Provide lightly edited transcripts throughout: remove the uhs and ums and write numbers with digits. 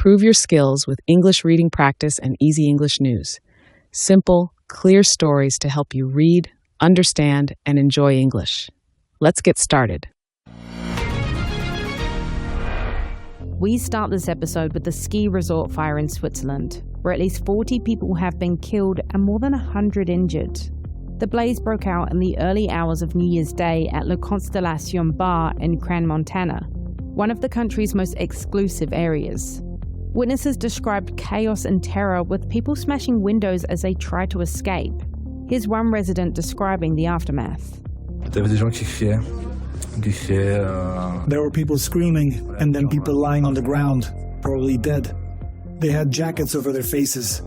Improve your skills with English reading practice and easy English news. Simple, clear stories to help you read, understand, and enjoy English. Let's get started. We start this episode with the ski resort fire in Switzerland, where at least 40 people have been killed and more than 100 injured. The blaze broke out in the early hours of New Year's Day at Le Constellation Bar in Crans, Montana, one of the country's most exclusive areas. Witnesses described chaos and terror, with people smashing windows as they tried to escape. Here's one resident describing the aftermath. There were people screaming, and then people lying on the ground, probably dead. They had jackets over their faces.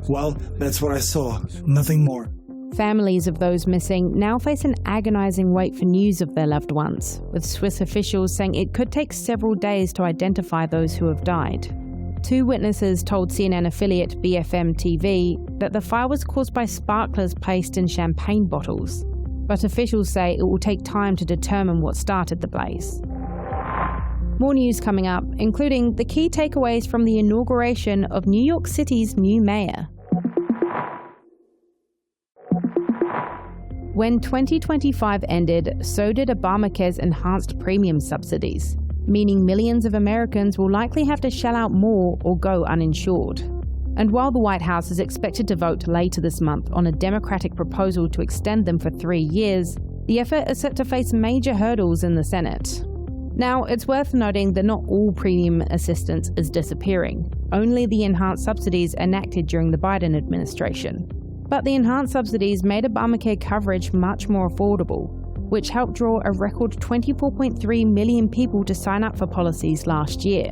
Well, that's what I saw, nothing more. Families of those missing now face an agonizing wait for news of their loved ones, with Swiss officials saying it could take several days to identify those who have died. Two witnesses told CNN affiliate BFM TV that the fire was caused by sparklers placed in champagne bottles, but officials say it will take time to determine what started the blaze. More news coming up, including the key takeaways from the inauguration of New York City's new mayor. When 2025 ended, so did Obamacare's enhanced premium subsidies, meaning millions of Americans will likely have to shell out more or go uninsured. And while the White House is expected to vote later this month on a Democratic proposal to extend them for 3 years, the effort is set to face major hurdles in the Senate. Now, it's worth noting that not all premium assistance is disappearing, only the enhanced subsidies enacted during the Biden administration. But the enhanced subsidies made Obamacare coverage much more affordable, which helped draw a record 24.3 million people to sign up for policies last year.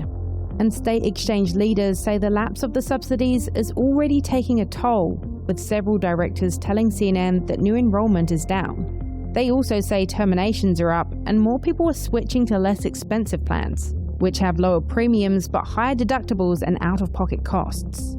And state exchange leaders say the lapse of the subsidies is already taking a toll, with several directors telling CNN that new enrollment is down. They also say terminations are up and more people are switching to less expensive plans, which have lower premiums but higher deductibles and out-of-pocket costs.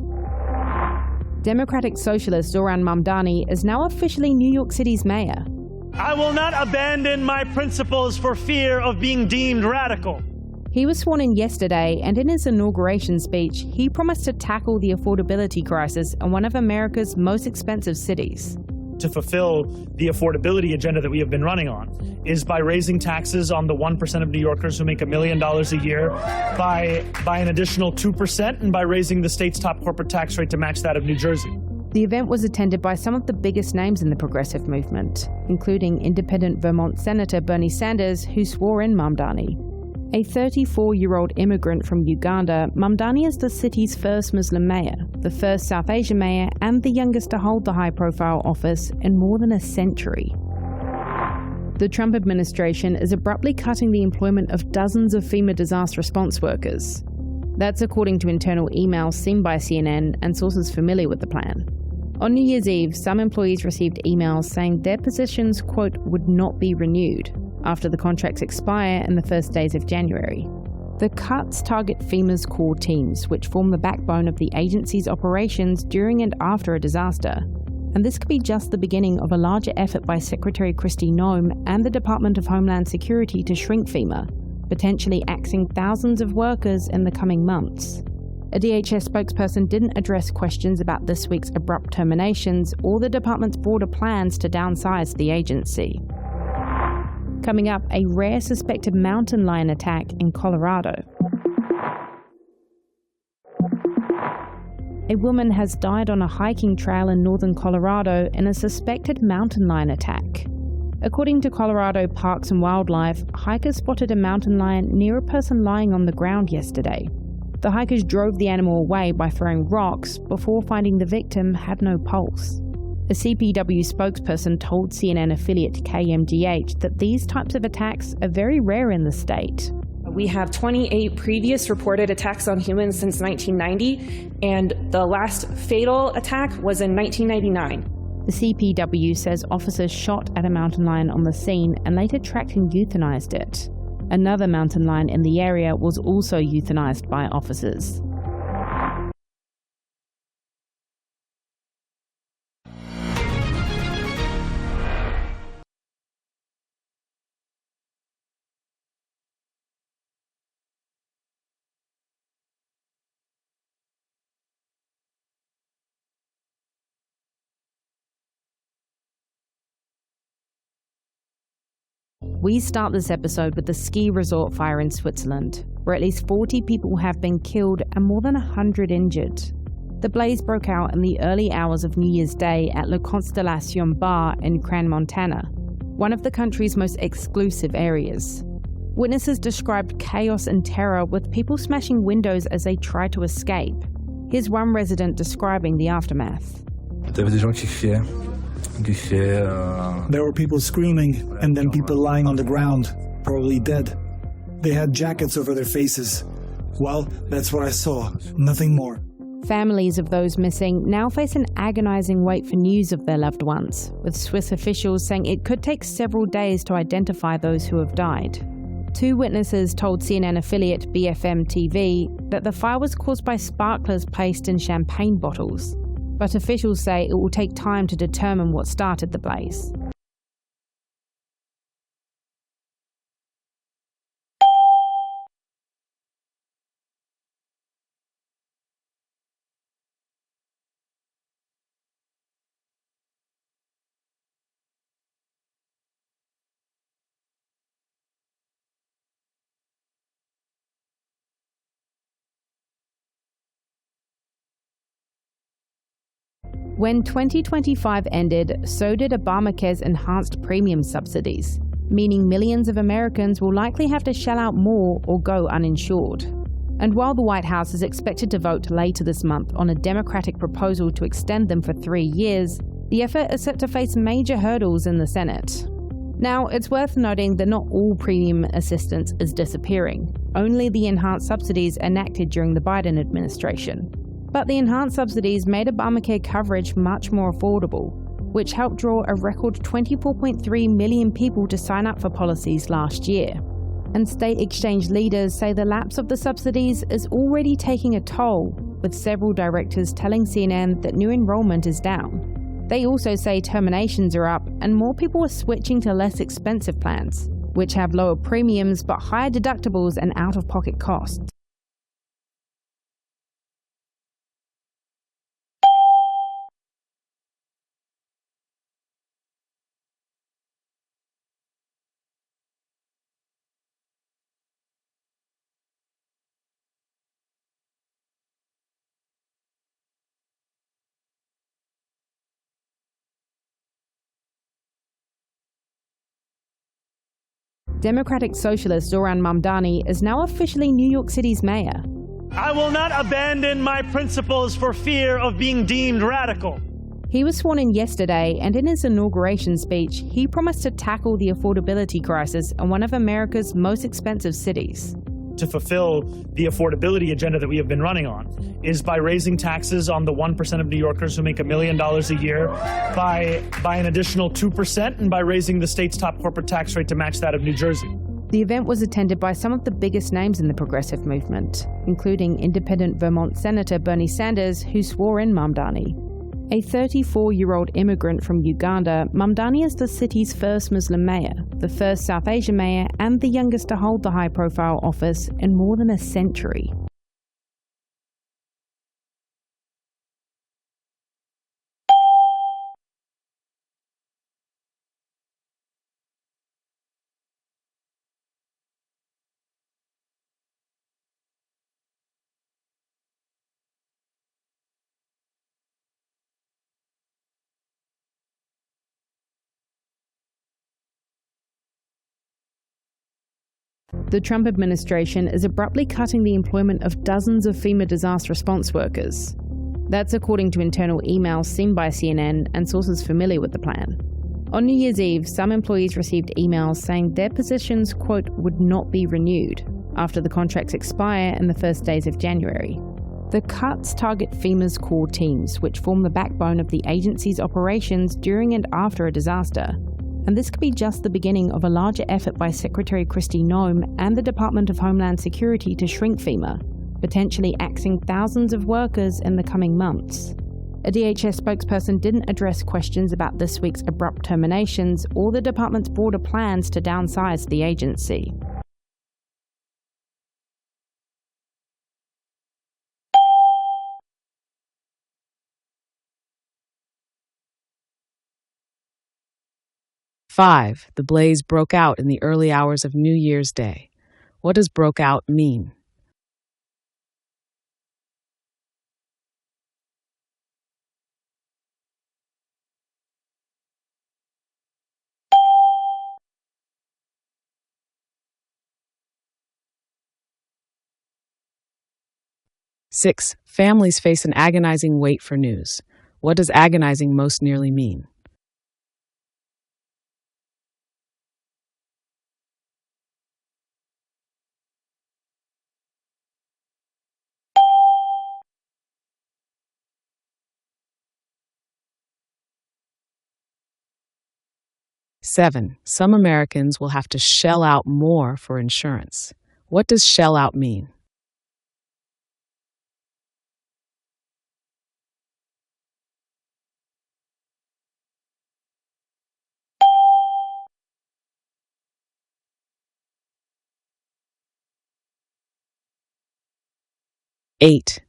Democratic socialist Zoran Mamdani is now officially New York City's mayor. I will not abandon my principles for fear of being deemed radical. He was sworn in yesterday, and in his inauguration speech, he promised to tackle the affordability crisis in one of America's most expensive cities. To fulfill the affordability agenda that we have been running on is by raising taxes on the 1% of New Yorkers who make $1 million a year by an additional 2%, and by raising the state's top corporate tax rate to match that of New Jersey. The event was attended by some of the biggest names in the progressive movement, including independent Vermont Senator Bernie Sanders, who swore in Mamdani. A 34-year-old immigrant from Uganda, Mamdani is the city's first Muslim mayor, the first South Asian mayor, and the youngest to hold the high-profile office in more than a century. The Trump administration is abruptly cutting the employment of dozens of FEMA disaster response workers. That's according to internal emails seen by CNN and sources familiar with the plan. On New Year's Eve, some employees received emails saying their positions, quote, would not be renewed after the contracts expire in the first days of January. The cuts target FEMA's core teams, which form the backbone of the agency's operations during and after a disaster. And this could be just the beginning of a larger effort by Secretary Kristi Noem and the Department of Homeland Security to shrink FEMA, potentially axing thousands of workers in the coming months. A DHS spokesperson didn't address questions about this week's abrupt terminations or the department's broader plans to downsize the agency. Coming up, a rare suspected mountain lion attack in Colorado. A woman has died on a hiking trail in northern Colorado in a suspected mountain lion attack. According to Colorado Parks and Wildlife, hikers spotted a mountain lion near a person lying on the ground yesterday. The hikers drove the animal away by throwing rocks before finding the victim had no pulse. A CPW spokesperson told CNN affiliate KMDH that these types of attacks are very rare in the state. We have 28 previous reported attacks on humans since 1990, and the last fatal attack was in 1999. The CPW says officers shot at a mountain lion on the scene and later tracked and euthanized it. Another mountain lion in the area was also euthanized by officers. We start this episode with the ski resort fire in Switzerland, where at least 40 people have been killed and more than 100 injured. The blaze broke out in the early hours of New Year's Day at Le Constellation Bar in Crans, Montana, one of the country's most exclusive areas. Witnesses described chaos and terror, with people smashing windows as they tried to escape. Here's one resident describing the aftermath. There were people screaming, and then people lying on the ground, probably dead. They had jackets over their faces. Well, that's what I saw, nothing more. Families of those missing now face an agonizing wait for news of their loved ones, with Swiss officials saying it could take several days to identify those who have died. Two witnesses told CNN affiliate BFM TV that the fire was caused by sparklers placed in champagne bottles, but officials say it will take time to determine what started the blaze. When 2025 ended, so did Obamacare's enhanced premium subsidies, meaning millions of Americans will likely have to shell out more or go uninsured. And while the White House is expected to vote later this month on a Democratic proposal to extend them for 3 years, the effort is set to face major hurdles in the Senate. Now, it's worth noting that not all premium assistance is disappearing, only the enhanced subsidies enacted during the Biden administration. But the enhanced subsidies made Obamacare coverage much more affordable, which helped draw a record 24.3 million people to sign up for policies last year. And state exchange leaders say the lapse of the subsidies is already taking a toll, with several directors telling CNN that new enrollment is down. They also say terminations are up and more people are switching to less expensive plans, which have lower premiums but higher deductibles and out-of-pocket costs. Democratic socialist Zoran Mamdani is now officially New York City's mayor. I will not abandon my principles for fear of being deemed radical. He was sworn in yesterday, and in his inauguration speech, he promised to tackle the affordability crisis in one of America's most expensive cities. To fulfill the affordability agenda that we have been running on is by raising taxes on the 1% of New Yorkers who make $1 million a year by an additional 2%, and by raising the state's top corporate tax rate to match that of New Jersey. The event was attended by some of the biggest names in the progressive movement, including independent Vermont Senator Bernie Sanders, who swore in Mamdani. A 34-year-old immigrant from Uganda, Mamdani is the city's first Muslim mayor, the first South Asian mayor, and the youngest to hold the high-profile office in more than a century. The Trump administration is abruptly cutting the employment of dozens of FEMA disaster response workers. That's according to internal emails seen by CNN and sources familiar with the plan. On New Year's Eve, some employees received emails saying their positions, quote, would not be renewed after the contracts expire in the first days of January. The cuts target FEMA's core teams, which form the backbone of the agency's operations during and after a disaster. And this could be just the beginning of a larger effort by Secretary Kristi Noem and the Department of Homeland Security to shrink FEMA, potentially axing thousands of workers in the coming months. A DHS spokesperson didn't address questions about this week's abrupt terminations or the department's broader plans to downsize the agency. 5. The blaze broke out in the early hours of New Year's Day. What does broke out mean? 6. Families face an agonizing wait for news. What does agonizing most nearly mean? 7. Some Americans will have to shell out more for insurance. What does shell out mean? 8.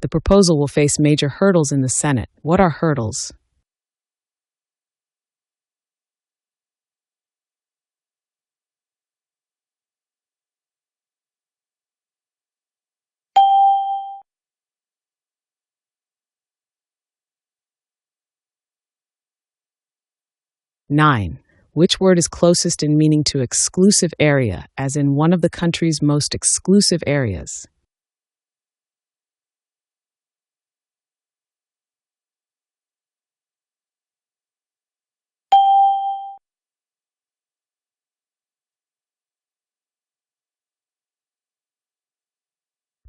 The proposal will face major hurdles in the Senate. What are hurdles? 9. Which word is closest in meaning to exclusive area, as in one of the country's most exclusive areas?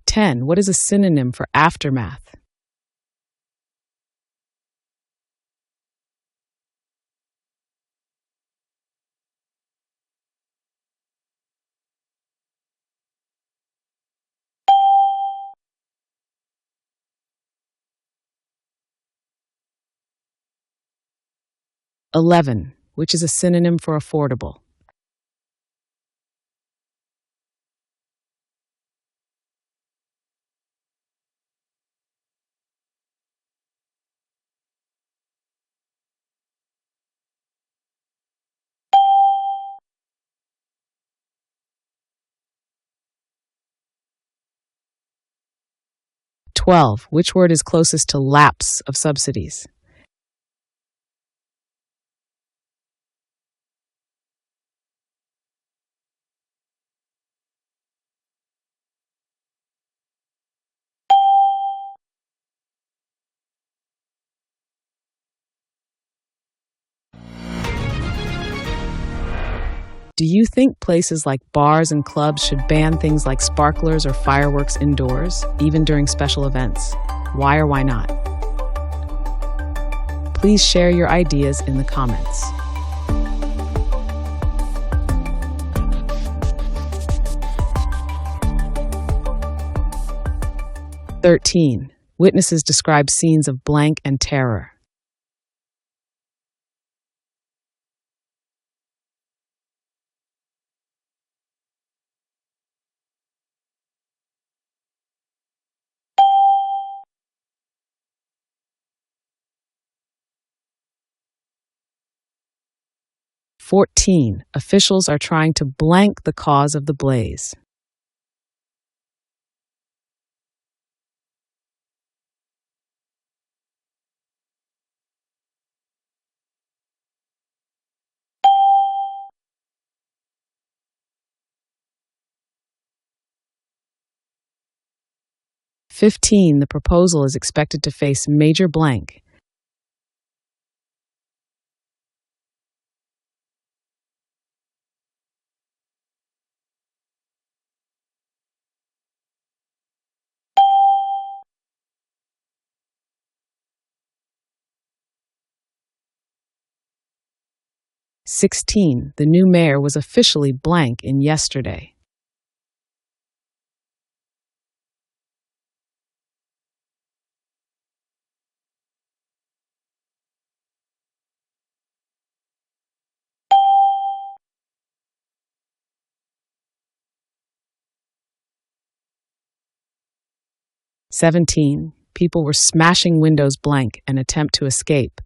10. What is a synonym for aftermath? 11. Which is a synonym for affordable? 12. Which word is closest to lapse of subsidies? 'Do you think places like bars and clubs should ban things like sparklers or fireworks indoors, even during special events? Why or why not? Please share your ideas in the comments. 13. Witnesses describe scenes of blank and terror. 14. Officials are trying to blank the cause of the blaze. 15. The proposal is expected to face major blank. 16. The new mayor was officially blank in yesterday. 17. People were smashing windows blank in an attempt to escape.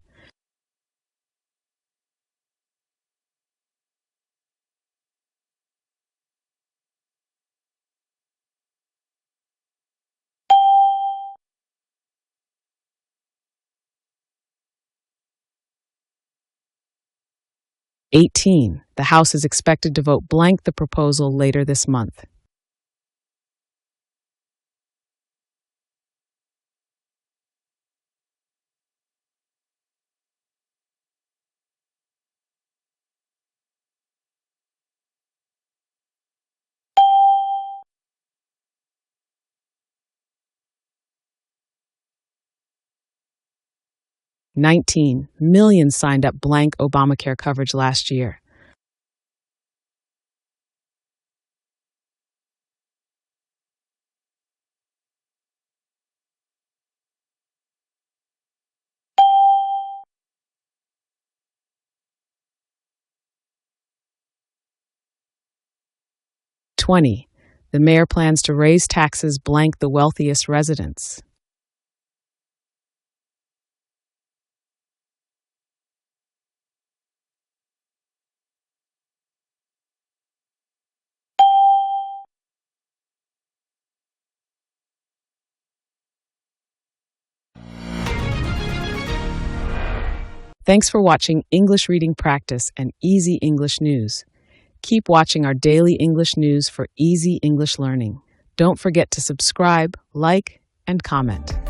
18. The House is expected to vote blank the proposal later this month. $19 million signed up blank Obamacare coverage last year. $20. The mayor plans to raise taxes blank the wealthiest residents. Thanks for watching English Reading Practice and Easy English News. Keep watching our daily English news for easy English learning. Don't forget to subscribe, like, and comment.